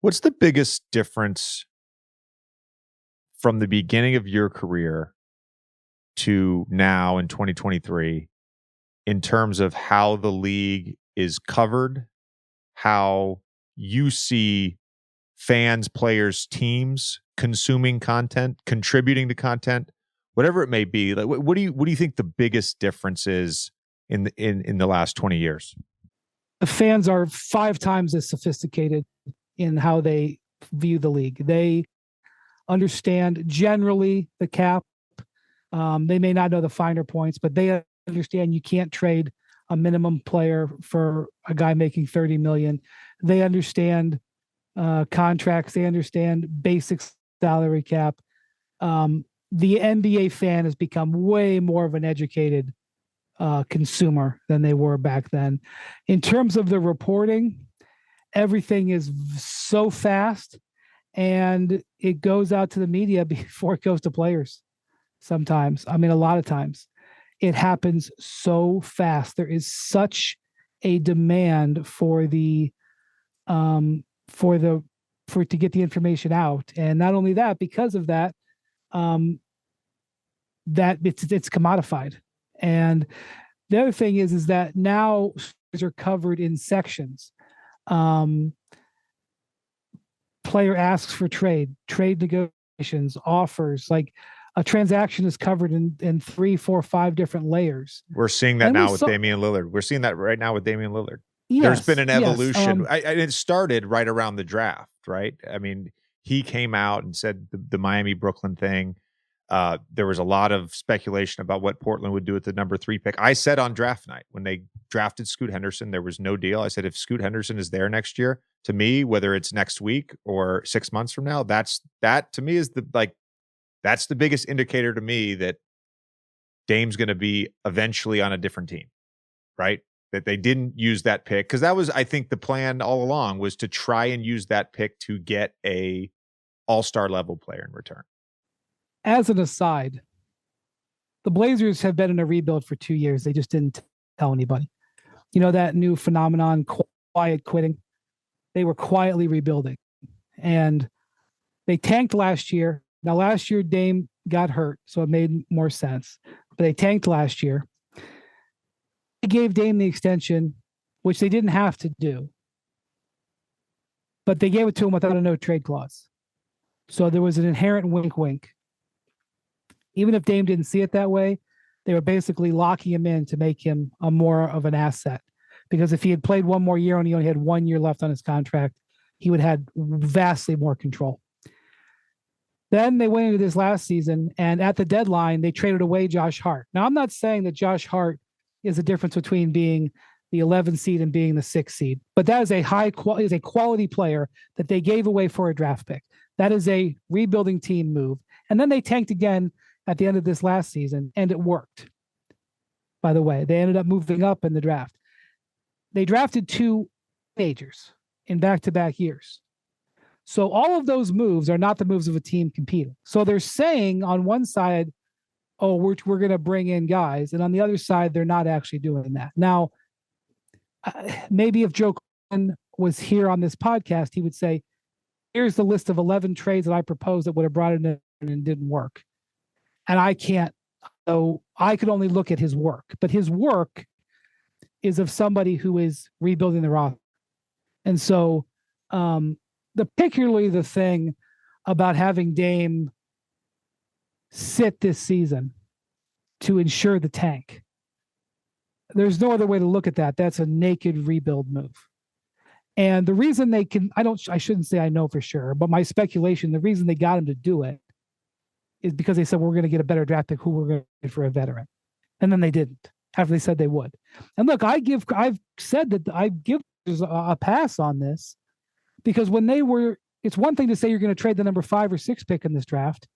What's the biggest difference from the beginning of your career to now in 2023 in terms of how the league is covered, how you see fans, players, teams consuming content, contributing to content, whatever it may be? Like, what do you think the biggest difference is in the last 20 years? The fans are 5 times as sophisticated in how they view the league. They understand generally the cap. They may not know the finer points, but they understand you can't trade a minimum player for a guy making $30 million. They understand contracts. They understand basic salary cap. The NBA fan has become way more of an educated consumer than they were back then. In terms of the reporting, everything is so fast, and it goes out to the media before it goes to players. Sometimes, I mean, a lot of times, it happens so fast. There is such a demand for it to get the information out, and not only that, because of that, that it's commodified. And the other thing is that now stories are covered in sections. Player asks for trade negotiations, offers. Like a transaction is covered in 3, 4, 5 different layers. We're seeing that now with Damian Lillard. We're seeing that right now with Damian Lillard. Yes, there's been an evolution. Yes. It started right around the draft, right? I mean, he came out and said the Miami-Brooklyn thing. There was a lot of speculation about what Portland would do with the number 3 pick. I said on draft night when they drafted Scoot Henderson, there was no deal. I said, if Scoot Henderson is there next year, to me, whether it's next week or 6 months from now, that to me is that's the biggest indicator to me that Dame's going to be eventually on a different team, right? That they didn't use that pick, because that was, I think, the plan all along, was to try and use that pick to get a all-star level player in return. As an aside, the Blazers have been in a rebuild for 2 years. They just didn't tell anybody. You know, that new phenomenon, quiet quitting? They were quietly rebuilding. And they tanked last year. Now, last year, Dame got hurt, so it made more sense. But they tanked last year. They gave Dame the extension, which they didn't have to do. But they gave it to him without a no-trade clause. So there was an inherent wink-wink. Even if Dame didn't see it that way, they were basically locking him in to make him a more of an asset. Because if he had played one more year and he only had 1 year left on his contract, he would have had vastly more control. Then they went into this last season, and at the deadline, they traded away Josh Hart. Now, I'm not saying that Josh Hart is the difference between being the 11th seed and being the 6th seed, but that is a quality player that they gave away for a draft pick. That is a rebuilding team move. And then they tanked again at the end of this last season, and it worked. By the way, they ended up moving up in the draft. They drafted 2 majors in back-to-back years. So all of those moves are not the moves of a team competing. So they're saying on one side, oh, we're going to bring in guys. And on the other side, they're not actually doing that. Now, maybe if Joe Clinton was here on this podcast, he would say, here's the list of 11 trades that I proposed that would have brought it in and didn't work. And I can't, so I could only look at his work. But his work is of somebody who is rebuilding the roster. And so particularly the thing about having Dame sit this season to ensure the tank, there's no other way to look at that. That's a naked rebuild move. And the reason they can, I shouldn't say I know for sure, but my speculation, the reason they got him to do it is because they said, we're going to get a better draft pick who we're going to get for a veteran. And then they didn't, after they said they would. And look, I've said that I give a pass on this, because when it's one thing to say you're going to trade the number 5 or 6 pick in this draft,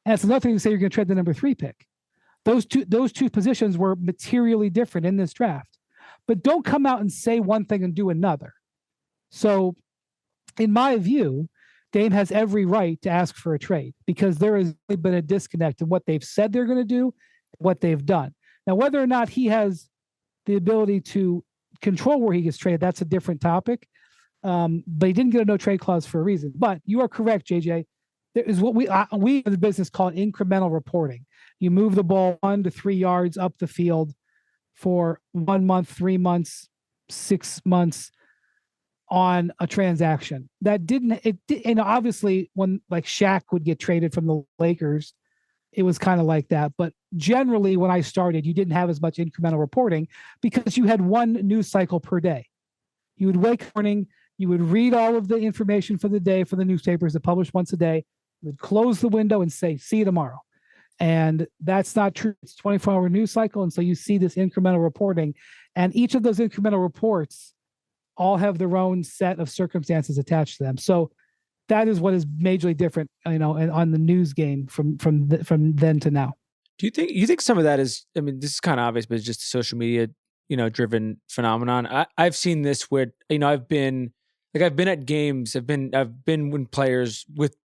and it's another thing to say you're going to trade the number 3 pick. Those two positions were materially different in this draft. But don't come out and say one thing and do another. So, in my view, Dame has every right to ask for a trade, because there has been a disconnect in what they've said they're going to do, what they've done. Now, whether or not he has the ability to control where he gets traded, that's a different topic. But he didn't get a no trade clause for a reason. But you are correct, JJ. There is what we in the business call incremental reporting. You move the ball 1 to 3 yards up the field for 1 month, 3 months, 6 months on a transaction. That didn't it, and obviously when like Shaq would get traded from the Lakers, it was kind of like that. But generally, when I started, you didn't have as much incremental reporting because you had one news cycle per day. You would wake up morning, you would read all of the information for the day for the newspapers that publish once a day. You would close the window and say, "See you tomorrow." And that's not true. It's a 24-hour news cycle. And so you see this incremental reporting. And each of those incremental reports all have their own set of circumstances attached to them. So that is what is majorly different, and on the news game from then to now. Do you think some of that is, I mean, this is kind of obvious, but it's just a social media, driven phenomenon. I've seen this where, I've been at games, I've been with players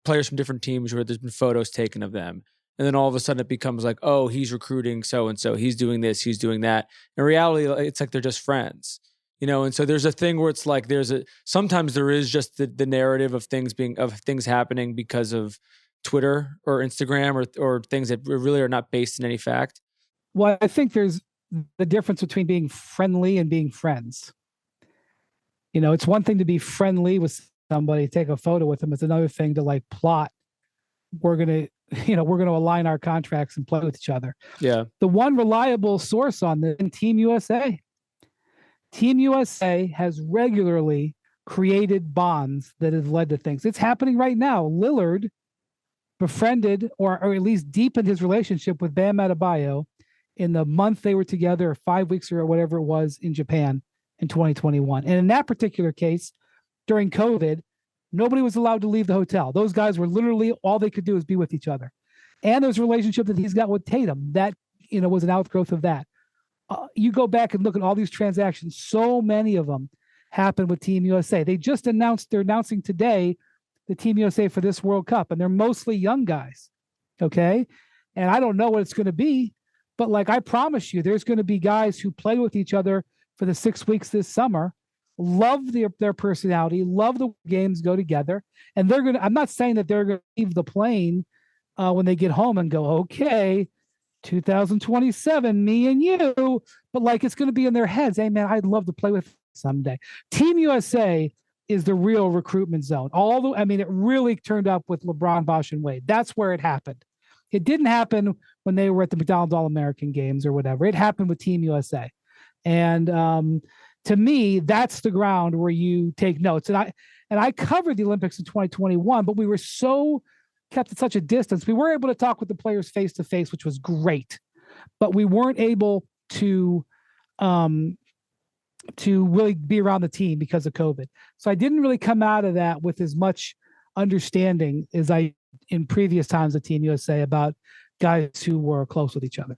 from different teams where there's been photos taken of them. And then all of a sudden it becomes like, oh, he's recruiting so-and-so, he's doing this, he's doing that. In reality, it's like they're just friends, and so there's a thing where it's like sometimes there is just the narrative of things happening because of Twitter or Instagram or things that really are not based in any fact. Well, I think there's the difference between being friendly and being friends. It's one thing to be friendly with somebody, take a photo with them. It's another thing to like plot. We're going to align our contracts and play with each other. Yeah. The one reliable source on this is Team USA. Team USA has regularly created bonds that have led to things. It's happening right now. Lillard befriended or at least deepened his relationship with Bam Adebayo in the month they were together, or 5 weeks or whatever it was in Japan in 2021. And in that particular case, during COVID, nobody was allowed to leave the hotel. Those guys were literally, all they could do is be with each other. And there's a relationship that he's got with Tatum that, was an outgrowth of that. You go back and look at all these transactions. So many of them happened with Team USA. They're announcing today the Team USA for this World Cup, and they're mostly young guys. Okay. And I don't know what it's going to be, but like, I promise you, there's going to be guys who play with each other for the 6 weeks this summer, love their personality, love the games go together. And I'm not saying that they're going to leave the plane when they get home and go, okay, 2027, me and you, but like, it's going to be in their heads. Hey man, I'd love to play with someday. Team USA is the real recruitment zone. It really turned up with LeBron, Bosh, and Wade. That's where it happened. It didn't happen when they were at the McDonald's All-American games or whatever. It happened with Team USA. And to me, that's the ground where you take notes. And I covered the Olympics in 2021, but we were so kept at such a distance. We were able to talk with the players face to face, which was great, but we weren't able to really be around the team because of COVID. So I didn't really come out of that with as much understanding as I in previous times at Team USA about guys who were close with each other.